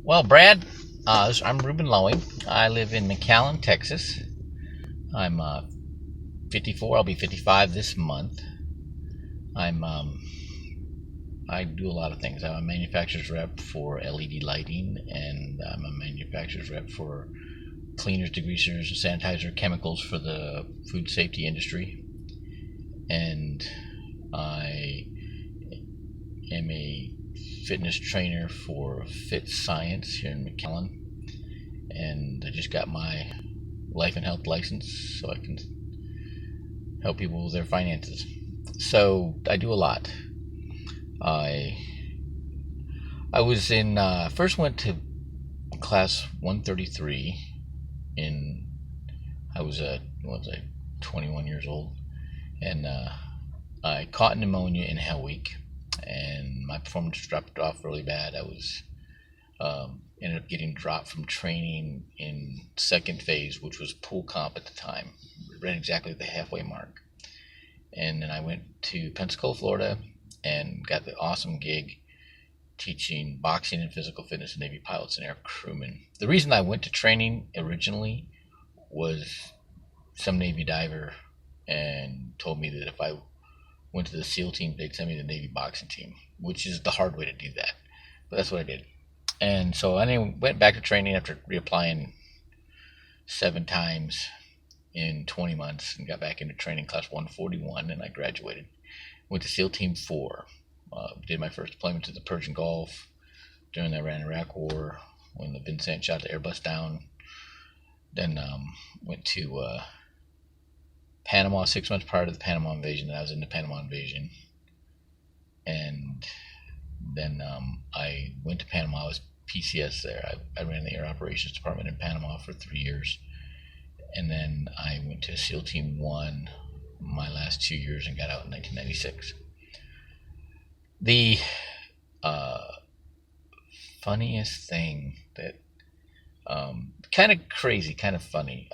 Well, Brad, I'm Ruben Lowy. I live in McAllen, Texas. I'm 54. I'll be 55 this month. I'm I do a lot of things. I'm a manufacturer's rep for LED lighting, and I'm a manufacturer's rep for cleaners, degreasers, sanitizer, chemicals for the food safety industry. And I am a fitness trainer for Fit Science here in McAllen, and I just got my life and health license so I can help people with their finances. So I do a lot. I I was in first went to class 133 in I was what was I 21 years old, and I caught pneumonia in Hell Week, and my performance dropped off really bad. I was ended up getting dropped from training in second phase, which was pool comp at the time, right exactly at the halfway mark. And then I went to Pensacola, Florida, and got the awesome gig teaching boxing and physical fitness to Navy pilots and air crewmen. The reason I went to training originally was some Navy diver and told me that if I went to the SEAL team, they'd send me to the Navy boxing team, which is the hard way to do that. But that's what I did. And so I went back to training after reapplying 7 times in 20 months and got back into training class 141, and I graduated. Went to SEAL Team 4. Did my first deployment to the Persian Gulf during the Iran-Iraq War when the Vincent shot the Airbus down. Then went to Panama 6 months prior to the Panama invasion. Then I was in the Panama invasion. And then I went to Panama. I was PCS there. I ran the Air Operations Department in Panama for 3 years. And then I went to SEAL Team 1 my last 2 years and got out in 1996. The funniest thing that kind of crazy, kind of funny.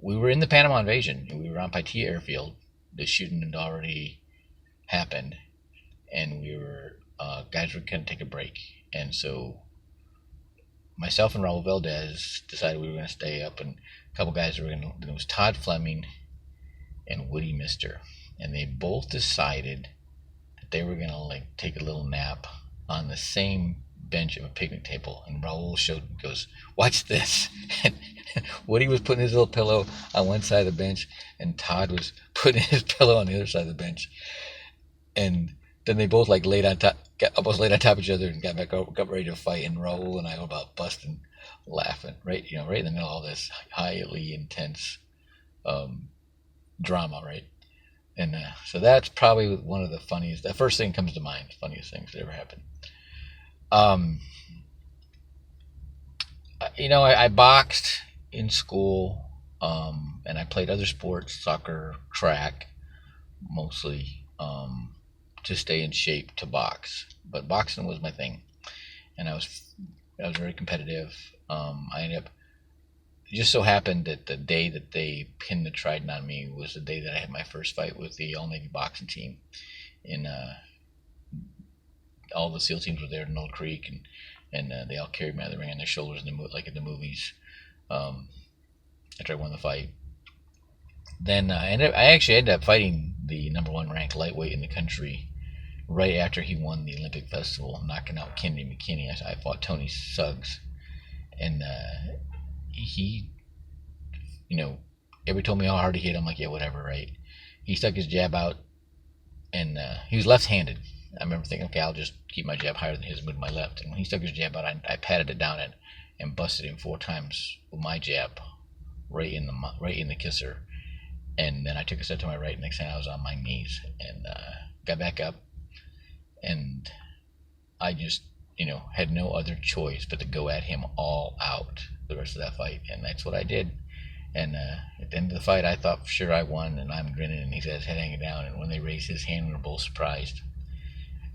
We were in the Panama invasion, and we were on Paitilla Airfield. The shooting had already happened, and we were guys were going to take a break, and so myself and Raul Valdez decided we were going to stay up, and a couple guys were going to. It was Todd Fleming and Woody Mister, and they both decided that they were going to like take a little nap on the same bench of a picnic table. And Raul goes, "Watch this." And Woody was putting his little pillow on one side of the bench, and Todd was putting his pillow on the other side of the bench. And then they both like almost laid on top of each other and got back up, got ready to fight. And Raul and I were about busting laughing, right, right in the middle of all this highly intense drama, right? And so that's probably one of the funniest. The first thing comes to mind, funniest things that ever happened. Um, I boxed in school, and I played other sports, soccer, track, mostly, to stay in shape to box. But boxing was my thing, and I was very competitive. I ended up It just so happened that the day that they pinned the trident on me was the day that I had my first fight with the All Navy boxing team. In all the SEAL teams were there in Old Creek, and they all carried me out of the ring on their shoulders, like in the movies. Um, After I won the fight, then I actually ended up fighting the number one ranked lightweight in the country right after he won the Olympic festival, knocking out Kennedy McKinney. I fought Tony Suggs, and he, everybody told me how hard he hit. I'm like, yeah, whatever, right? He stuck his jab out, and he was left-handed. I remember thinking, okay, I'll just keep my jab higher than his with my left. And when he stuck his jab out, I patted it down and busted him 4 times with my jab, right in the kisser. And then I took a step to my right. And next thing I was on my knees and got back up, and I just had no other choice but to go at him all out the rest of that fight, and that's what I did. And at the end of the fight, I thought for sure I won, and I'm grinning, and he's got his head hanging down. And when they raised his hand, we were both surprised.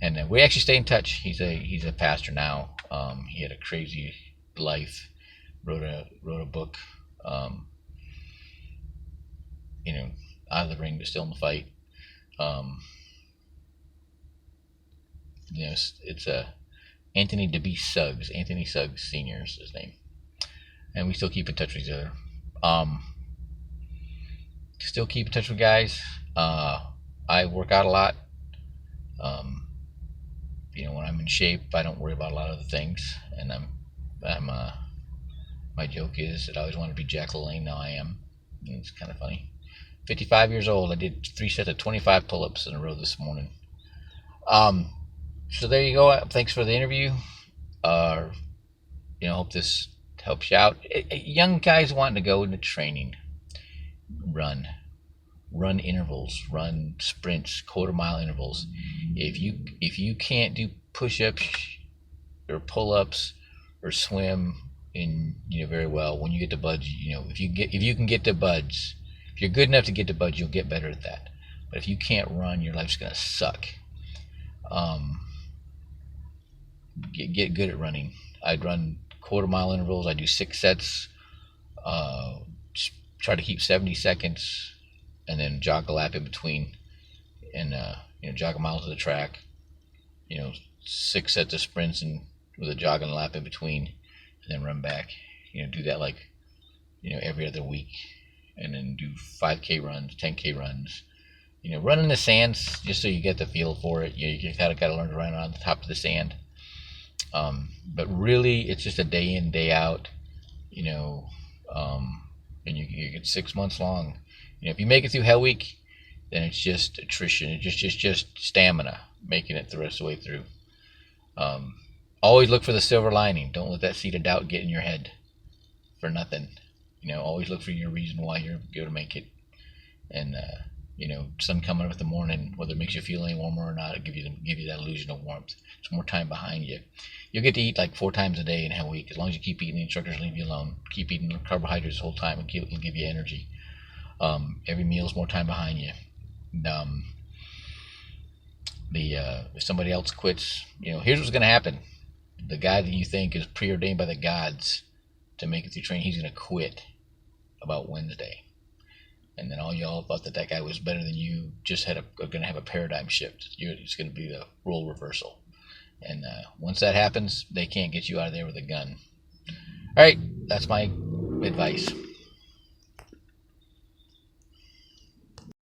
And we actually stay in touch. He's a pastor now. He had a crazy life. Wrote a book. Um, Out of the ring, but still in the fight. Um, it's a Anthony DeBee Suggs. Anthony Suggs Sr. is his name. And we still keep in touch with each other. Still keep in touch with guys. I work out a lot. When I'm in shape, I don't worry about a lot of the things. And my joke is that I always wanted to be Jack LaLanne. Now I am. And it's kind of funny. 55 years old. I did 3 sets of 25 pull-ups in a row this morning. So there you go. Thanks for the interview. Hope this helps you out. Young guys wanting to go into training, run intervals, run sprints, quarter-mile intervals. If you can't do push-ups or pull-ups or swim very well, when you get to buds, if you can get to buds, if you're good enough to get to buds, you'll get better at that. But if you can't run, your life's gonna suck. Get good at running. I'd run quarter-mile intervals. I do 6 sets. Try to keep 70 seconds, and then jog a lap in between, and jog a mile to the track. 6 sets of sprints and with a jogging lap in between, and then run back. Do that every other week, and then do 5K runs, 10K runs. Run in the sands just so you get the feel for it. You kind of got to learn to run on the top of the sand. But really, it's just a day in, day out. And you get 6 months long. If you make it through Hell Week, then it's just attrition. It's just stamina, making it the rest of the way through. Always look for the silver lining. Don't let that seed of doubt get in your head for nothing. Always look for your reason why you're going to make it. And sun coming up in the morning, whether it makes you feel any warmer or not, it give you that illusion of warmth. It's more time behind you. You'll get to eat like 4 times a day in Hell Week. As long as you keep eating, the instructors leave you alone. Keep eating carbohydrates the whole time, and it'll give you energy. Every meal is more time behind you. If somebody else quits, here's what's going to happen. The guy that you think is preordained by the gods to make it through training, he's going to quit about Wednesday. And then all y'all thought that guy was better than you just are going to have a paradigm shift. It's going to be the role reversal. And once that happens, they can't get you out of there with a gun. All right, that's my advice.